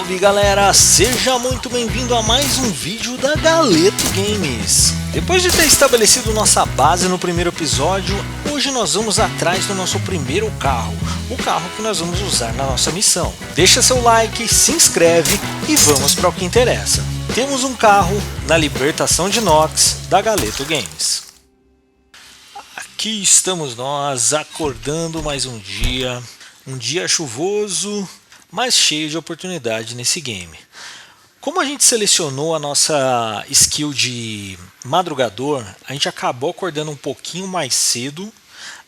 Salve galera, seja muito bem-vindo a mais um vídeo da Galeto Games. Depois de ter estabelecido nossa base no primeiro episódio, hoje nós vamos atrás do nosso primeiro carro, o carro que nós vamos usar na nossa missão. Deixa seu like, se inscreve e vamos para o que interessa. Temos um carro na Libertação de Nox da Galeto Games. Aqui estamos nós acordando mais um dia chuvoso, mas cheio de oportunidade nesse game. Como a gente selecionou a nossa skill de madrugador, a gente acabou acordando um pouquinho mais cedo,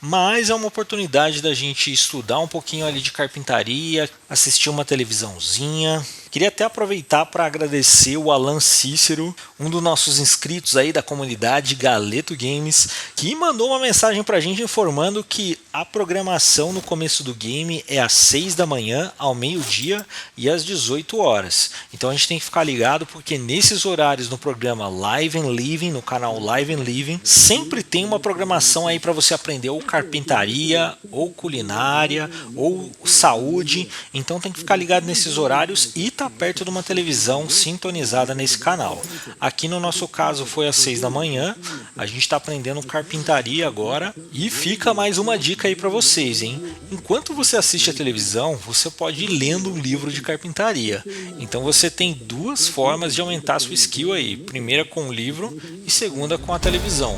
mas é uma oportunidade da gente estudar um pouquinho ali de carpintaria, assistir uma televisãozinha. Queria até aproveitar para agradecer o Alan Cícero, um dos nossos inscritos aí da comunidade Galeto Games, que mandou uma mensagem para a gente informando que a programação no começo do game é às 6 da manhã, ao meio-dia e às 18 horas. Então a gente tem que ficar ligado porque nesses horários no programa Live and Living, no canal Live and Living, sempre tem uma programação aí para você aprender ou carpintaria, ou culinária, ou saúde. Então tem que ficar ligado nesses horários e tá perto de uma televisão sintonizada nesse canal. Aqui no nosso caso foi às 6 da manhã, a gente está aprendendo carpintaria agora e fica mais uma dica aí para vocês, hein? Enquanto você assiste a televisão, você pode ir lendo um livro de carpintaria. Então você tem duas formas de aumentar a sua skill aí, primeira com o livro e segunda com a televisão.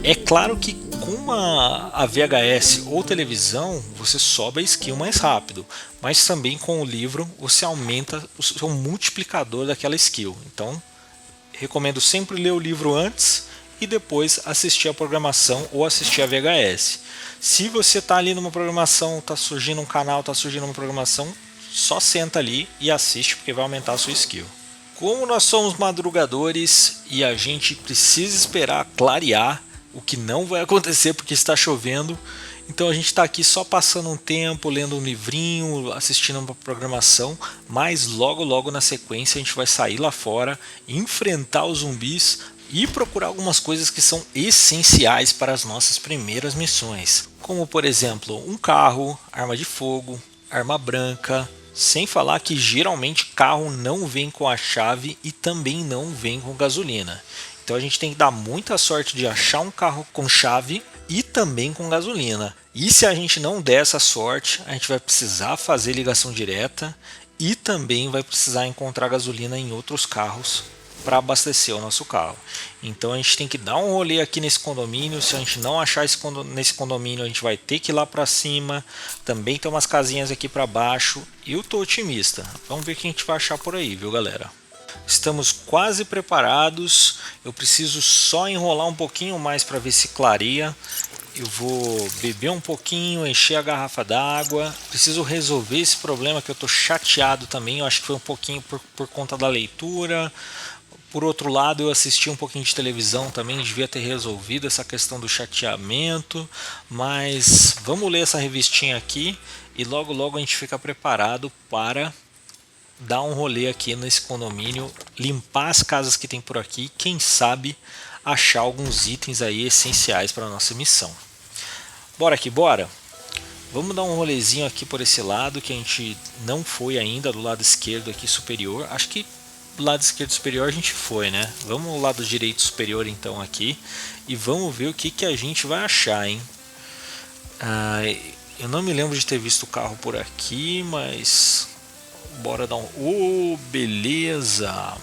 É claro que com a VHS ou televisão você sobe a skill mais rápido, mas também com o livro você aumenta o seu multiplicador daquela skill. Então recomendo sempre ler o livro antes e depois assistir a programação ou assistir a VHS. Se você está ali numa programação, está surgindo um canal, está surgindo uma programação, só senta ali e assiste porque vai aumentar a sua skill. Como nós somos madrugadores e a gente precisa esperar clarear, o que não vai acontecer porque está chovendo, então a gente está aqui só passando um tempo, lendo um livrinho, assistindo uma programação, mas logo na sequência a gente vai sair lá fora, enfrentar os zumbis e procurar algumas coisas que são essenciais para as nossas primeiras missões, como por exemplo um carro, arma de fogo, arma branca, sem falar que geralmente carro não vem com a chave e também não vem com gasolina. Então a gente tem que dar muita sorte de achar um carro com chave e também com gasolina. E se a gente não der essa sorte, a gente vai precisar fazer ligação direta e também vai precisar encontrar gasolina em outros carros para abastecer o nosso carro. Então a gente tem que dar um rolê aqui nesse condomínio. Se a gente não achar nesse condomínio, a gente vai ter que ir lá para cima. Também tem umas casinhas aqui para baixo. Eu tô otimista. Vamos ver o que a gente vai achar por aí, viu galera? Estamos quase preparados. Eu preciso só enrolar um pouquinho mais para ver se clareia. Eu vou beber um pouquinho, encher a garrafa d'água. Preciso resolver esse problema que eu estou chateado também. Eu acho que foi um pouquinho por conta da leitura. Por outro lado, eu assisti um pouquinho de televisão também, devia ter resolvido essa questão do chateamento. Mas vamos ler essa revistinha aqui e logo a gente fica preparado para dar um rolê aqui nesse condomínio, limpar as casas que tem por aqui, quem sabe achar alguns itens aí essenciais para a nossa missão. Bora que bora? Vamos dar um rolezinho aqui por esse lado que a gente não foi ainda, do lado esquerdo aqui superior. Acho que do lado esquerdo superior a gente foi, né? Vamos ao lado direito superior então aqui e vamos ver o que a gente vai achar, hein? Eu não me lembro de ter visto o carro por aqui, mas bora dar um... beleza!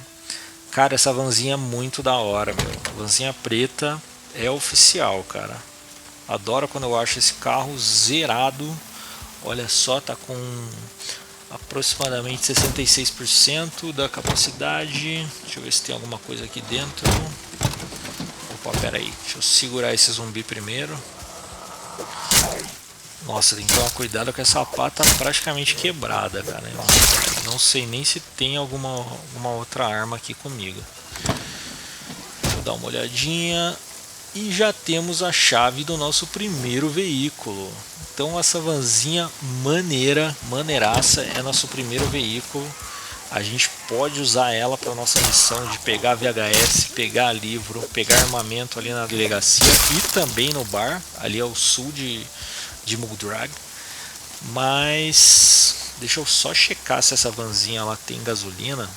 Cara, essa vanzinha é muito da hora, meu. A vanzinha preta é oficial, cara. Adoro quando eu acho esse carro zerado. Olha só, tá com aproximadamente 66% da capacidade. Deixa eu ver se tem alguma coisa aqui dentro. Opa, pera aí. Deixa eu segurar esse zumbi primeiro. Nossa, tem que tomar cuidado que essa pá tá praticamente quebrada, cara. Eu não sei nem se tem alguma outra arma aqui comigo. Vou dar uma olhadinha. E já temos a chave do nosso primeiro veículo. Então essa vanzinha maneiraça é nosso primeiro veículo. A gente pode usar ela para nossa missão de pegar VHS, pegar livro, pegar armamento ali na delegacia e também no bar, ali ao sul de Muldrag. Mas Deixa eu só checar se essa vanzinha lá tem gasolina,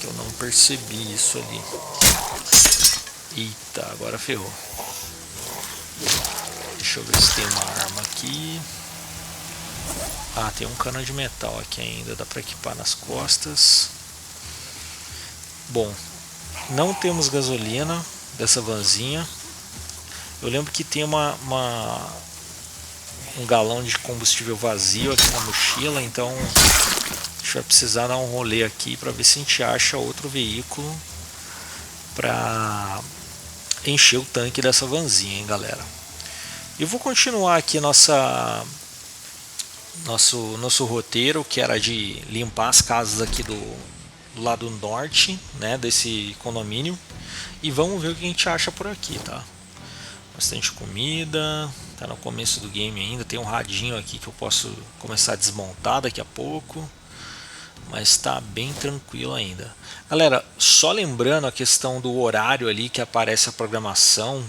que eu não percebi isso ali. Eita, agora ferrou. Deixa eu ver se tem uma arma aqui. Ah, tem um cano de metal aqui ainda, dá para equipar nas costas. Bom, não temos gasolina dessa vanzinha. Eu lembro que tem um galão de combustível vazio aqui na mochila, então a gente vai precisar dar um rolê aqui para ver se a gente acha outro veículo para encher o tanque dessa vanzinha, hein, galera. Eu vou continuar aqui nosso roteiro, que era de limpar as casas aqui do lado norte, né, desse condomínio, e vamos ver o que a gente acha por aqui, tá? Bastante comida, tá no começo do game ainda, tem um radinho aqui que eu posso começar a desmontar daqui a pouco, mas tá bem tranquilo ainda. Galera, só lembrando a questão do horário ali que aparece a programação,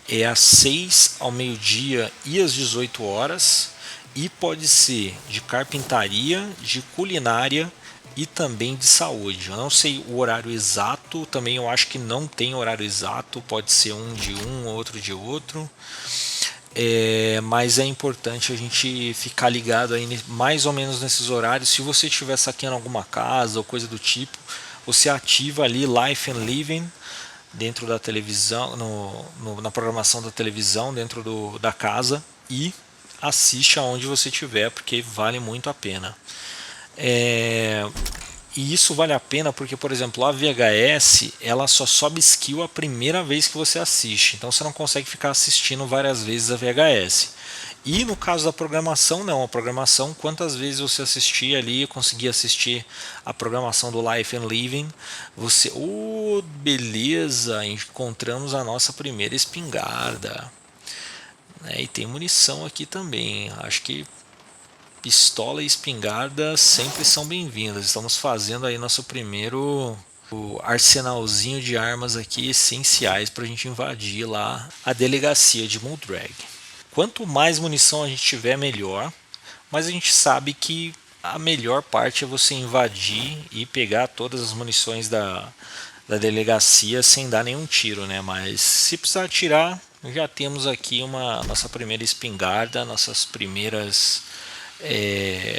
é às 6 ao meio-dia e às 18 horas, e pode ser de carpintaria, de culinária e também de saúde. Eu não sei o horário exato, também eu acho que não tem horário exato, pode ser um de um, outro de outro. Mas é importante a gente ficar ligado aí mais ou menos nesses horários. Se você estiver saqueando alguma casa ou coisa do tipo, você ativa ali Life and Living dentro da televisão, na programação da televisão, dentro da casa, e assiste aonde você estiver, porque vale muito a pena. E isso vale a pena porque, por exemplo, a VHS ela só sobe skill a primeira vez que você assiste, então você não consegue ficar assistindo várias vezes a VHS. E no caso da programação, não, a programação, quantas vezes você assistir ali, conseguir assistir a programação do Life and Living, você, beleza, encontramos a nossa primeira espingarda, e tem munição aqui também. Acho que pistola e espingarda sempre são bem-vindas. Estamos fazendo aí nosso primeiro arsenalzinho de armas aqui essenciais para a gente invadir lá a delegacia de Muldrag. Quanto mais munição a gente tiver, melhor. Mas a gente sabe que a melhor parte é você invadir e pegar todas as munições da delegacia sem dar nenhum tiro, né? Mas se precisar atirar, já temos aqui nossa primeira espingarda, nossas primeiras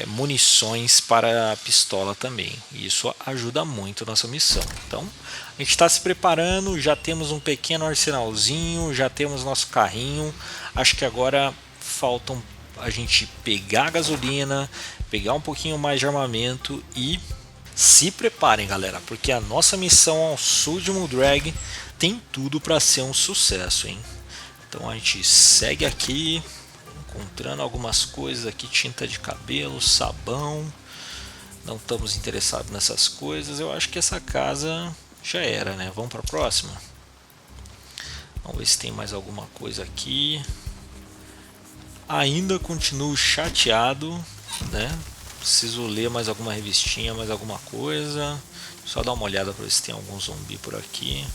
munições para a pistola também. Isso ajuda muito a nossa missão. Então a gente está se preparando, já temos um pequeno arsenalzinho, já temos nosso carrinho. Acho que agora faltam a gente pegar a gasolina, pegar um pouquinho mais de armamento e se preparem, galera, porque a nossa missão ao sul de Muldrag tem tudo para ser um sucesso, hein? Então a gente segue aqui, encontrando algumas coisas aqui, tinta de cabelo, sabão. Não estamos interessados nessas coisas. Eu acho que essa casa já era, né? Vamos para a próxima. Vamos ver se tem mais alguma coisa aqui. Ainda continuo chateado, né? Preciso ler mais alguma revistinha, mais alguma coisa. Só dar uma olhada para ver se tem algum zumbi por aqui.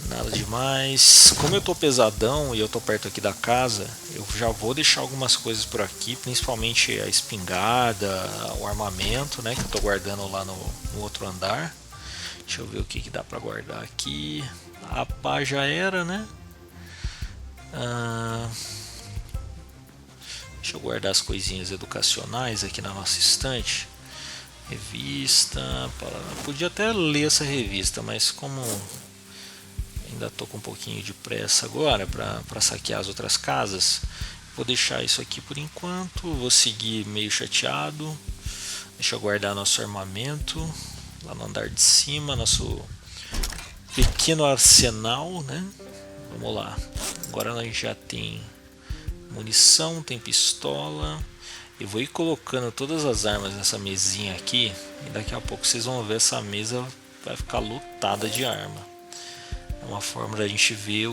Nada demais. Como eu tô pesadão e eu tô perto aqui da casa, eu já vou deixar algumas coisas por aqui, principalmente a espingarda, o armamento, né, que eu tô guardando lá no outro andar. Deixa eu ver o que dá pra guardar aqui. A pá já era, né? Deixa eu guardar as coisinhas educacionais aqui na nossa estante. Revista. Podia até ler essa revista, mas como ainda estou com um pouquinho de pressa agora para saquear as outras casas, vou deixar isso aqui por enquanto. Vou seguir meio chateado. Deixa eu guardar nosso armamento lá no andar de cima, nosso pequeno arsenal, né? Vamos lá. Agora a gente já tem munição, tem pistola. Eu vou ir colocando todas as armas nessa mesinha aqui e daqui a pouco vocês vão ver essa mesa vai ficar lotada de arma. É uma forma da gente ver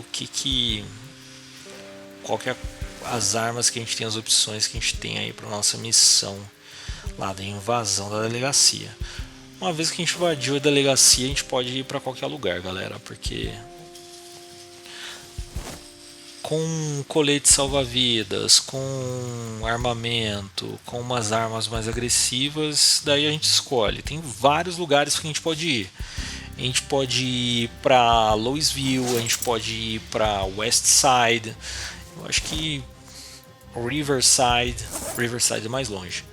qual que é as armas que a gente tem, as opções que a gente tem aí para nossa missão lá da invasão da delegacia. Uma vez que a gente invadiu a delegacia, a gente pode ir para qualquer lugar, galera, porque com colete salva-vidas, com armamento, com umas armas mais agressivas, daí a gente escolhe. Tem vários lugares que a gente pode ir. A gente pode ir para Louisville, a gente pode ir para West Side. Eu acho que Riverside é mais longe.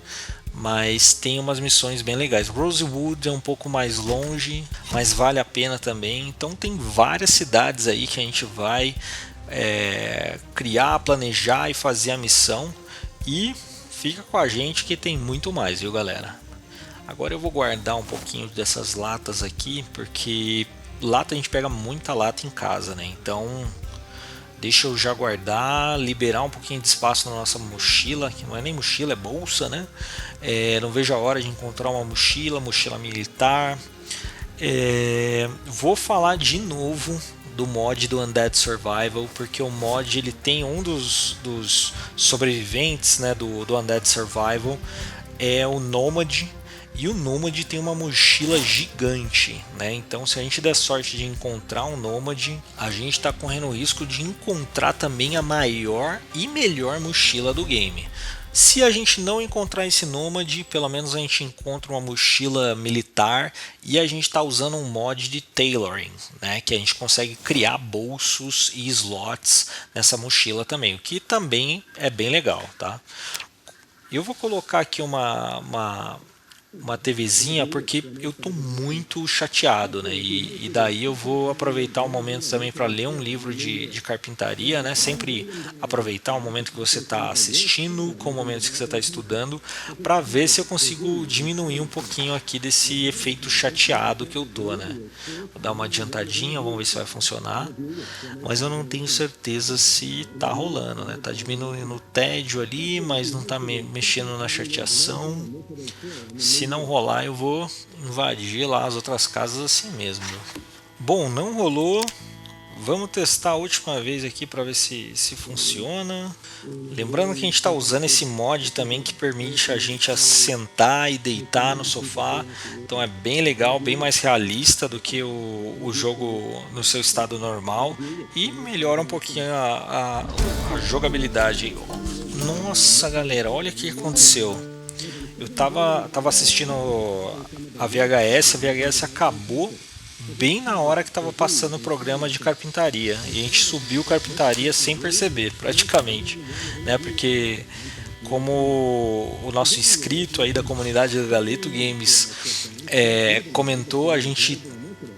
Mas tem umas missões bem legais. Rosewood é um pouco mais longe, mas vale a pena também. Então tem várias cidades aí que a gente vai criar, planejar e fazer a missão. E fica com a gente que tem muito mais, viu galera? Agora eu vou guardar um pouquinho dessas latas aqui, porque lata a gente pega muita lata em casa, né? Então deixa eu já guardar, liberar um pouquinho de espaço na nossa mochila, que não é nem mochila, é bolsa, né? Não vejo a hora de encontrar uma mochila militar. Vou falar de novo do mod do Undead Survival, porque o mod ele tem um dos sobreviventes, né, do Undead Survival, é o Nomad. E o Nômade tem uma mochila gigante, né? Então se a gente der sorte de encontrar um Nômade, a gente está correndo o risco de encontrar também a maior e melhor mochila do game. Se a gente não encontrar esse Nômade, pelo menos a gente encontra uma mochila militar e a gente está usando um mod de tailoring, né? Que a gente consegue criar bolsos e slots nessa mochila também, o que também é bem legal, tá? Eu vou colocar aqui uma TVzinha porque eu tô muito chateado, né? E daí eu vou aproveitar o momento também para ler um livro de carpintaria, né? Sempre aproveitar o momento que você está assistindo com o momento que você está estudando, para ver se eu consigo diminuir um pouquinho aqui desse efeito chateado que eu tô, né? Vou dar uma adiantadinha, vamos ver se vai funcionar, mas eu não tenho certeza se tá rolando, né? Tá diminuindo o tédio ali, mas não tá mexendo na chateação. Se não rolar, eu vou invadir lá as outras casas assim mesmo. Bom, não rolou. Vamos testar a última vez aqui para ver se funciona. Lembrando que a gente está usando esse mod também que permite a gente sentar e deitar no sofá. Então é bem legal, bem mais realista do que o jogo no seu estado normal. E melhora um pouquinho a jogabilidade. Nossa galera, olha o que aconteceu. Eu tava assistindo a VHS acabou bem na hora que estava passando o programa de carpintaria. E a gente subiu carpintaria sem perceber, praticamente, né? Porque como o nosso inscrito aí da comunidade da Galeto Games comentou, a gente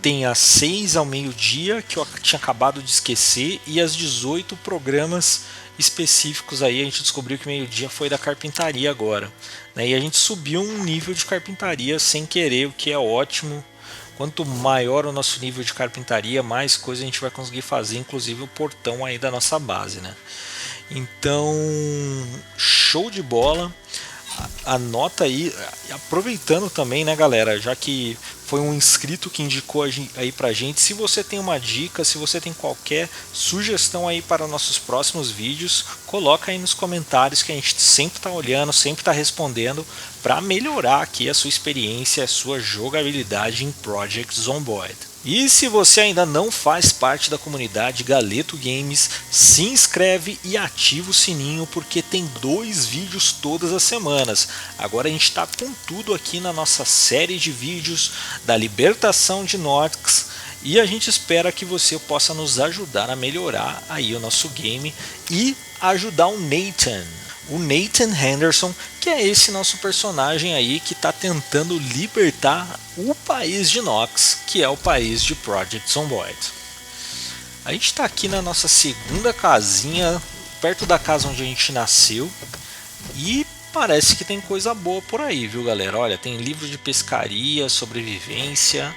tem às 6 ao meio-dia, que eu tinha acabado de esquecer, e às 18 programas específicos aí. A gente descobriu que meio-dia foi da carpintaria agora, né? E a gente subiu um nível de carpintaria sem querer, o que é ótimo. Quanto maior o nosso nível de carpintaria, mais coisa a gente vai conseguir fazer, inclusive o portão aí da nossa base, né? Então, show de bola. Anota aí, aproveitando também, né galera, já que foi um inscrito que indicou aí pra gente, se você tem uma dica, se você tem qualquer sugestão aí para nossos próximos vídeos, coloca aí nos comentários que a gente sempre tá olhando, sempre tá respondendo para melhorar aqui a sua experiência, a sua jogabilidade em Project Zomboid. E se você ainda não faz parte da comunidade Galeto Games, se inscreve e ativa o sininho, porque tem 2 vídeos todas as semanas. Agora a gente está com tudo aqui na nossa série de vídeos da libertação de Nox, e a gente espera que você possa nos ajudar a melhorar aí o nosso game e ajudar o Nathan Henderson, que é esse nosso personagem aí que está tentando libertar o país de Nox, que é o país de Project Zomboid. A gente está aqui na nossa segunda casinha, perto da casa onde a gente nasceu, e parece que tem coisa boa por aí, viu galera? Olha, tem livro de pescaria, sobrevivência.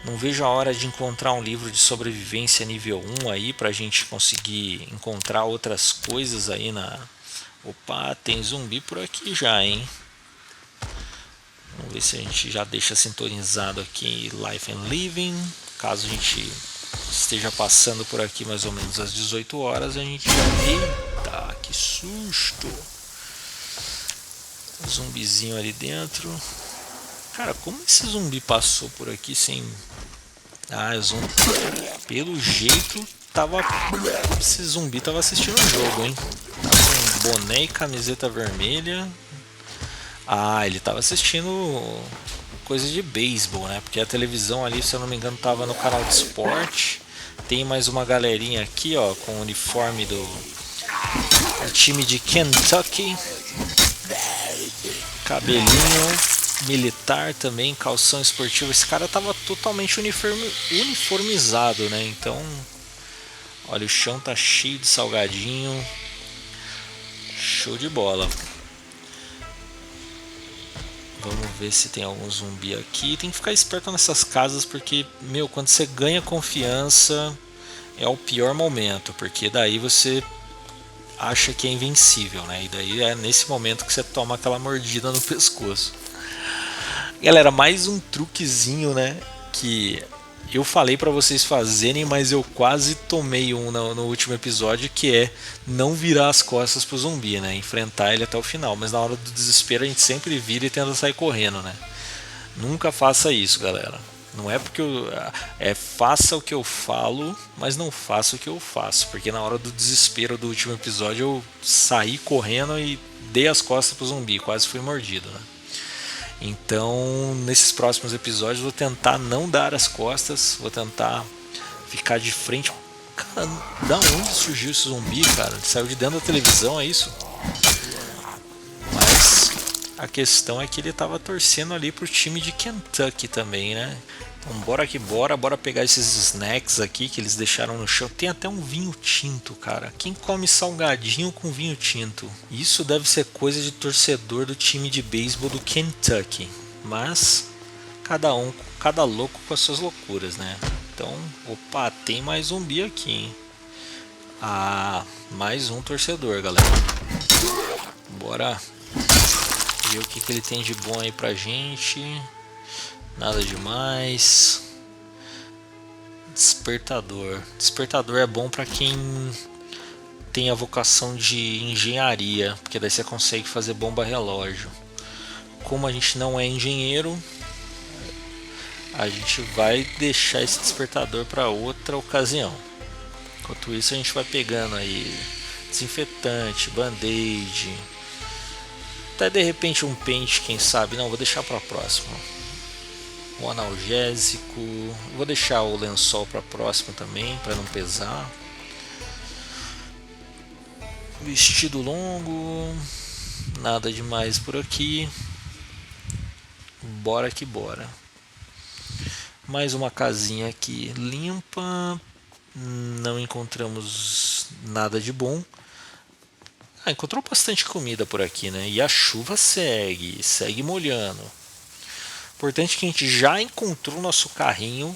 Não vejo a hora de encontrar um livro de sobrevivência nível 1 aí, pra gente conseguir encontrar outras coisas aí na... Opa, tem zumbi por aqui já, hein? Vamos ver se a gente já deixa sintonizado aqui Life and Living. Caso a gente esteja passando por aqui mais ou menos às 18 horas, a gente já... Eita, que susto! Um zumbizinho ali dentro. Cara, como esse zumbi passou por aqui sem... Ah, o zumbi... Pelo jeito Esse zumbi tava assistindo o jogo, hein? Tava com boné e camiseta vermelha. Ah, ele tava assistindo coisa de beisebol, né? Porque a televisão ali, se eu não me engano, tava no canal de esporte. Tem mais uma galerinha aqui, ó, com o uniforme do time de Kentucky. Cabelinho militar também, calção esportivo. Esse cara tava totalmente uniformizado, né? Então, olha, o chão tá cheio de salgadinho. Show de bola. Vamos ver se tem algum zumbi aqui. Tem que ficar esperto nessas casas porque, meu, quando você ganha confiança é o pior momento, porque daí você acha que é invencível, né? E daí é nesse momento que você toma aquela mordida no pescoço. Galera, mais um truquezinho, né? Que eu falei pra vocês fazerem, mas eu quase tomei um no último episódio, que é não virar as costas pro zumbi, né? Enfrentar ele até o final. Mas na hora do desespero a gente sempre vira e tenta sair correndo, né? Nunca faça isso, galera. Não é porque faça o que eu falo, mas não faça o que eu faço. Porque na hora do desespero do último episódio eu saí correndo e dei as costas pro zumbi. Quase fui mordido, né? Então, nesses próximos episódios, vou tentar não dar as costas, vou tentar ficar de frente. Cara, da onde surgiu esse zumbi, cara? Ele saiu de dentro da televisão, é isso? Mas a questão é que ele tava torcendo ali pro time de Kentucky também, né? Então, bora que bora pegar esses snacks aqui que eles deixaram no chão. Tem até um vinho tinto, cara. Quem come salgadinho com vinho tinto? Isso deve ser coisa de torcedor do time de beisebol do Kentucky. Mas cada louco com as suas loucuras, né? Então, opa, tem mais zumbi aqui, hein? Ah, mais um torcedor, galera. Bora ver o que ele tem de bom aí pra gente. Nada demais. Despertador. Despertador é bom para quem tem a vocação de engenharia, porque daí você consegue fazer bomba relógio. Como a gente não é engenheiro, a gente vai deixar esse despertador para outra ocasião. Enquanto isso a gente vai pegando aí desinfetante, band-aid, até de repente um pente, quem sabe. Não, vou deixar para a próxima. Um analgésico, vou deixar o lençol para a próxima também, para não pesar. Vestido longo, nada demais por aqui. Bora que bora. Mais uma casinha aqui limpa, não encontramos nada de bom. Encontrou bastante comida por aqui, né? E a chuva segue molhando. Importante que a gente já encontrou nosso carrinho.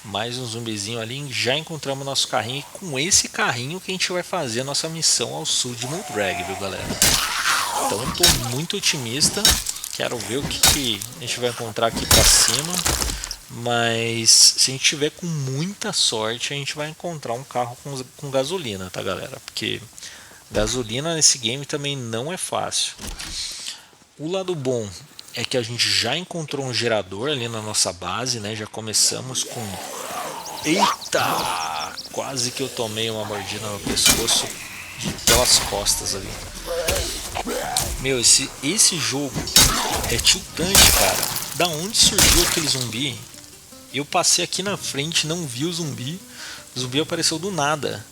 Mais um zumbizinho ali. Já encontramos nosso carrinho. E com esse carrinho que a gente vai fazer a nossa missão ao sul de Moldrag, viu, galera? Então eu tô muito otimista. Quero ver o que a gente vai encontrar aqui pra cima. Mas se a gente tiver com muita sorte, a gente vai encontrar um carro com gasolina, tá, galera? Porque gasolina nesse game também não é fácil. O lado bom é que a gente já encontrou um gerador ali na nossa base, né? Já começamos com... Eita! Quase que eu tomei uma mordida no pescoço pelas costas ali. Meu, esse jogo é tiltante, cara. Da onde surgiu aquele zumbi? Eu passei aqui na frente, não vi o zumbi. O zumbi apareceu do nada.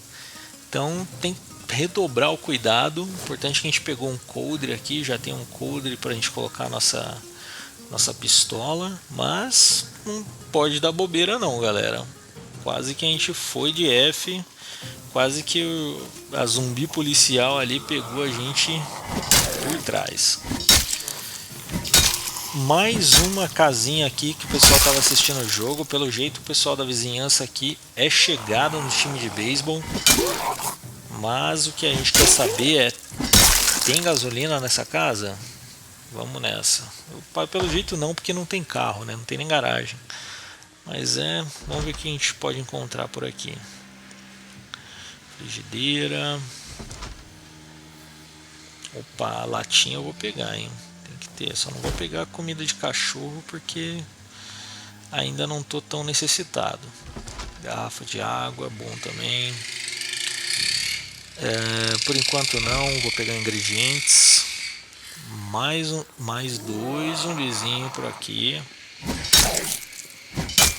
Então tem que redobrar o cuidado. Importante que a gente pegou um coldre aqui, já tem um coldre pra gente colocar a nossa pistola, mas não pode dar bobeira não, galera. Quase que a gente foi de F, quase que a zumbi policial ali pegou a gente por trás. Mais uma casinha aqui que o pessoal estava assistindo o jogo. Pelo jeito o pessoal da vizinhança aqui é chegado no time de beisebol. Mas o que a gente quer saber é: tem gasolina nessa casa? Vamos nessa. Pelo jeito não, porque não tem carro, né? Não tem nem garagem. Mas vamos ver o que a gente pode encontrar por aqui. Frigideira. Opa, a latinha eu vou pegar, hein? Tem que ter. Só não vou pegar comida de cachorro porque ainda não tô tão necessitado. Garrafa de água, bom também. Por enquanto não, vou pegar ingredientes. Mais 2 zumbizinhos por aqui.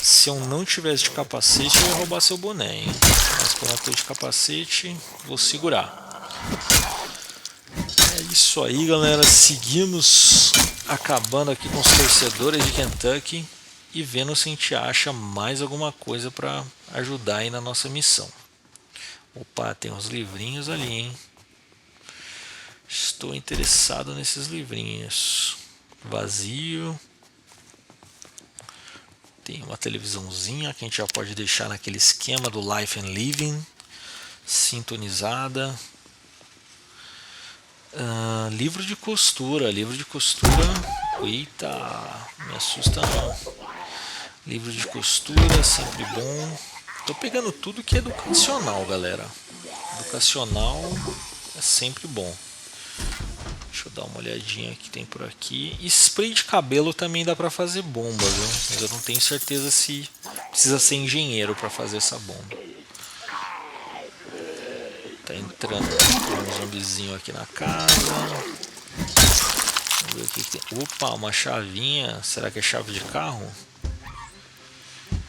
Se eu não tivesse de capacete, eu ia roubar seu boné, hein? Mas como eu tô de capacete, vou segurar. É isso aí, galera. Seguimos acabando aqui com os torcedores de Kentucky e vendo se a gente acha mais alguma coisa para ajudar aí na nossa missão. Opa, tem uns livrinhos ali, hein? Estou interessado nesses livrinhos. Vazio. Tem uma televisãozinha que a gente já pode deixar naquele esquema do Life and Living. Sintonizada. Livro de costura. Eita, me assusta não. Livro de costura, sempre bom. Tô pegando tudo que é educacional, galera. Educacional é sempre bom. Deixa eu dar uma olhadinha que tem por aqui. Spray de cabelo também dá pra fazer bomba, viu? Mas eu não tenho certeza se precisa ser engenheiro pra fazer essa bomba. Tá entrando um zumbizinho aqui na casa. Vamos ver o que tem. Opa, uma chavinha. Será que é chave de carro?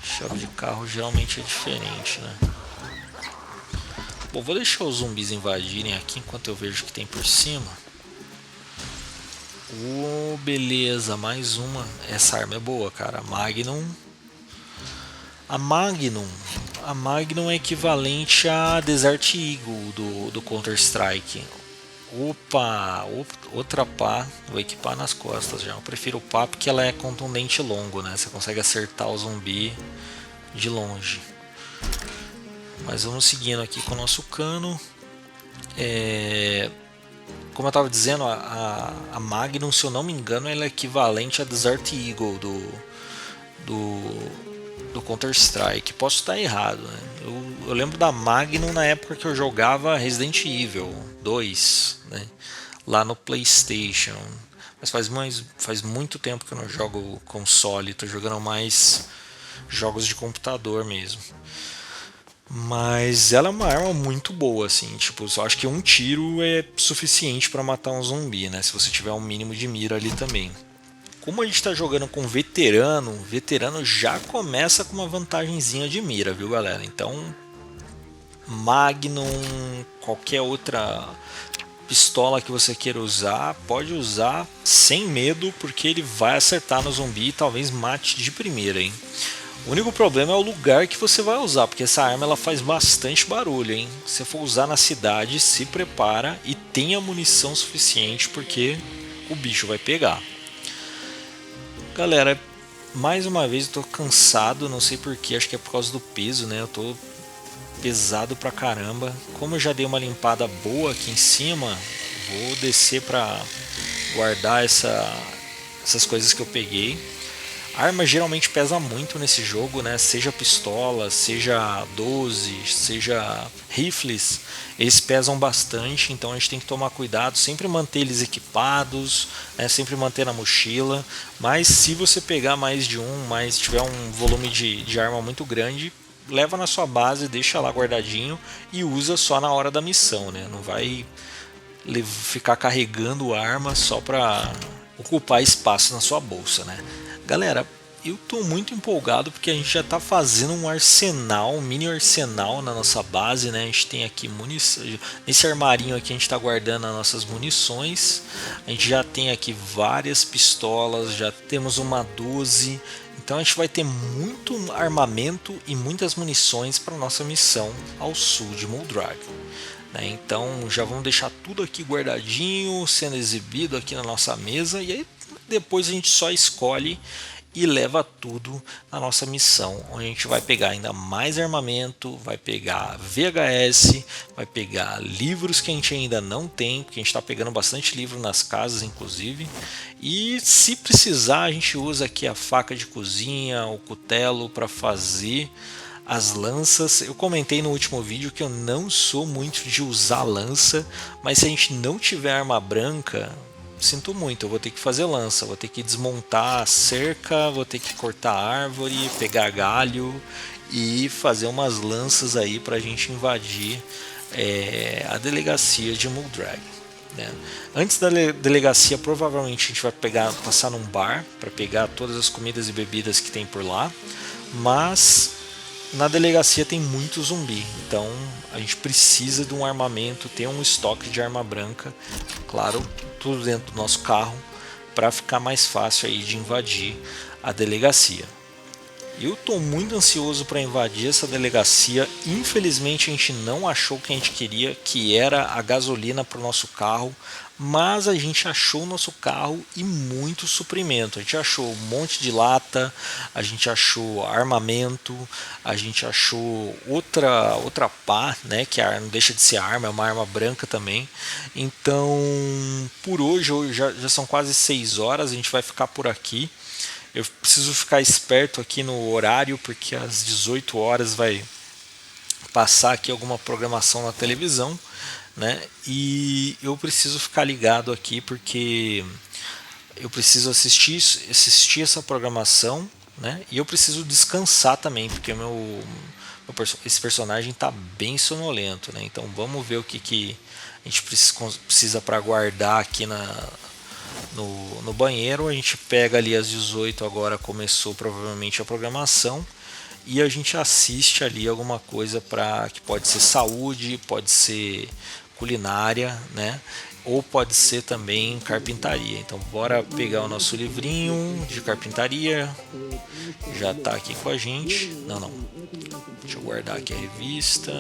Chave de carro geralmente é diferente, né? Bom, vou deixar os zumbis invadirem aqui enquanto eu vejo o que tem por cima. Beleza, mais uma. Essa arma é boa, cara. A Magnum é equivalente a Desert Eagle do Counter-Strike. Opa, outra pá. Vou equipar nas costas já. Eu prefiro o pá porque ela é contundente longo, né? Você consegue acertar o zumbi de longe. Mas vamos seguindo aqui com o nosso cano. Como eu estava dizendo, a Magnum, se eu não me engano, ela é equivalente a Desert Eagle do Counter-Strike. Posso estar errado, né? Eu lembro da Magnum na época que eu jogava Resident Evil 2, né? Lá no PlayStation. Mas faz muito tempo que eu não jogo console, estou jogando mais jogos de computador mesmo. Mas ela é uma arma muito boa, assim, tipo, eu acho que um tiro é suficiente para matar um zumbi, né? Se você tiver um mínimo de mira ali também. Como a gente está jogando com veterano, veterano já começa com uma vantagenzinha de mira, viu, galera? Então, Magnum, qualquer outra pistola que você queira usar, pode usar sem medo, porque ele vai acertar no zumbi e talvez mate de primeira, hein? O único problema é o lugar que você vai usar, porque essa arma ela faz bastante barulho, hein? Se for usar na cidade, se prepara e tenha munição suficiente, porque o bicho vai pegar. Galera, mais uma vez eu tô cansado, não sei porquê, acho que é por causa do peso, né? Eu tô pesado pra caramba. Como eu já dei uma limpada boa aqui em cima, vou descer pra guardar essas coisas que eu peguei. A arma geralmente pesa muito nesse jogo, né? Seja pistola, seja 12, seja rifles, eles pesam bastante, então a gente tem que tomar cuidado, sempre manter eles equipados, né? Sempre manter na mochila. Mas se você pegar mais de um, mas tiver um volume de arma muito grande, leva na sua base, deixa lá guardadinho e usa só na hora da missão, né? Não vai ficar carregando arma só para ocupar espaço na sua bolsa, né? Galera, eu estou muito empolgado porque a gente já está fazendo um arsenal, um mini arsenal na nossa base, né? A gente tem aqui munição, nesse armarinho aqui a gente está guardando as nossas munições. A gente já tem aqui várias pistolas, já temos uma 12. Então a gente vai ter muito armamento e muitas munições para nossa missão ao sul de Muldrag. Então já vamos deixar tudo aqui guardadinho, sendo exibido aqui na nossa mesa, e aí depois a gente só escolhe e leva tudo na nossa missão, onde a gente vai pegar ainda mais armamento, vai pegar VHS, vai pegar livros que a gente ainda não tem, porque a gente está pegando bastante livro nas casas inclusive, e se precisar a gente usa aqui a faca de cozinha, o cutelo para fazer as lanças. Eu comentei no último vídeo que eu não sou muito de usar lança, mas se a gente não tiver arma branca, sinto muito, eu vou ter que fazer lança, vou ter que desmontar a cerca, vou ter que cortar a árvore, pegar galho e fazer umas lanças aí para a gente invadir a delegacia de Muldrag. Né? Antes da delegacia, provavelmente a gente vai passar num bar para pegar todas as comidas e bebidas que tem por lá, mas na delegacia tem muito zumbi, então a gente precisa de um armamento, ter um estoque de arma branca, claro, tudo dentro do nosso carro, para ficar mais fácil aí de invadir a delegacia. Eu estou muito ansioso para invadir essa delegacia. Infelizmente a gente não achou o que a gente queria, que era a gasolina para o nosso carro, mas a gente achou o nosso carro e muito suprimento. A gente achou um monte de lata, a gente achou armamento, a gente achou outra pá, né, que não deixa de ser arma, é uma arma branca também. Então, por hoje já são quase 6 horas, a gente vai ficar por aqui. Eu preciso ficar esperto aqui no horário, porque às 18 horas vai passar aqui alguma programação na televisão, né? E eu preciso ficar ligado aqui, porque eu preciso assistir essa programação, né? E eu preciso descansar também, porque esse personagem está bem sonolento, né? Então vamos ver o que a gente precisa para guardar aqui no banheiro. A gente pega ali às 18, agora começou provavelmente a programação, e a gente assiste ali alguma coisa que pode ser saúde, pode ser culinária, né? Ou pode ser também carpintaria. Então bora pegar o nosso livrinho de carpintaria, já está aqui com a gente. Não, deixa eu guardar aqui a revista.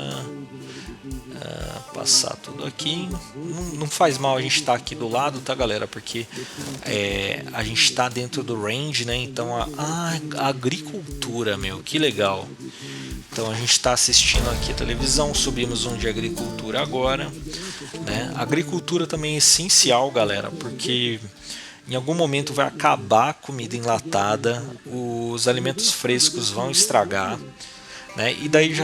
Passar tudo aqui. Não faz mal a gente estar aqui do lado, tá, galera? Porque a gente está dentro do range, né? Então a agricultura, meu, que legal. Então a gente está assistindo aqui a televisão, subimos um de agricultura agora, né? A agricultura também é essencial, galera, porque em algum momento vai acabar a comida enlatada, os alimentos frescos vão estragar, né? E daí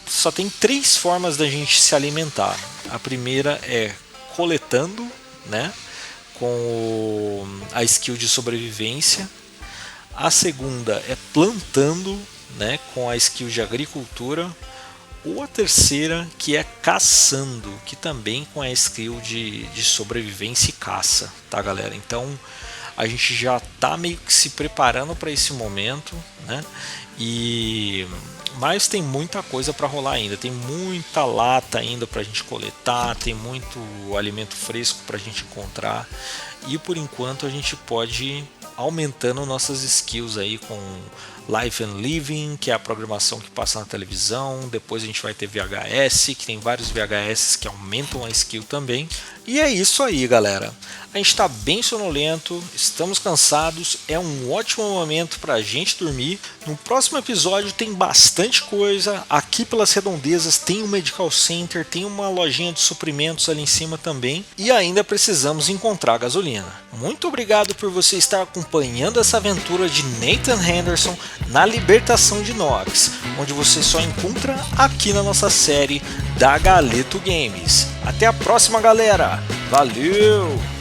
só tem 3 formas da gente se alimentar. A primeira é coletando, né, com a skill de sobrevivência. A segunda é plantando, né, com a skill de agricultura. Ou a terceira, que é caçando, que também com a skill de sobrevivência e caça, tá, galera? Então a gente já está meio que se preparando para esse momento, né? Mas tem muita coisa para rolar ainda, tem muita lata ainda para a gente coletar, tem muito alimento fresco para a gente encontrar, e por enquanto a gente pode ir aumentando nossas skills aí com Life and Living, que é a programação que passa na televisão. Depois a gente vai ter VHS, que tem vários VHS que aumentam a skill também. E é isso aí, galera. A gente está bem sonolento, estamos cansados, é um ótimo momento para a gente dormir. No próximo episódio tem bastante coisa. Aqui pelas redondezas tem um Medical Center, tem uma lojinha de suprimentos ali em cima também. E ainda precisamos encontrar gasolina. Muito obrigado por você estar acompanhando essa aventura de Nathan Henderson na libertação de Nox, onde você só encontra aqui na nossa série da Galeto Games. Até a próxima, galera! Valeu!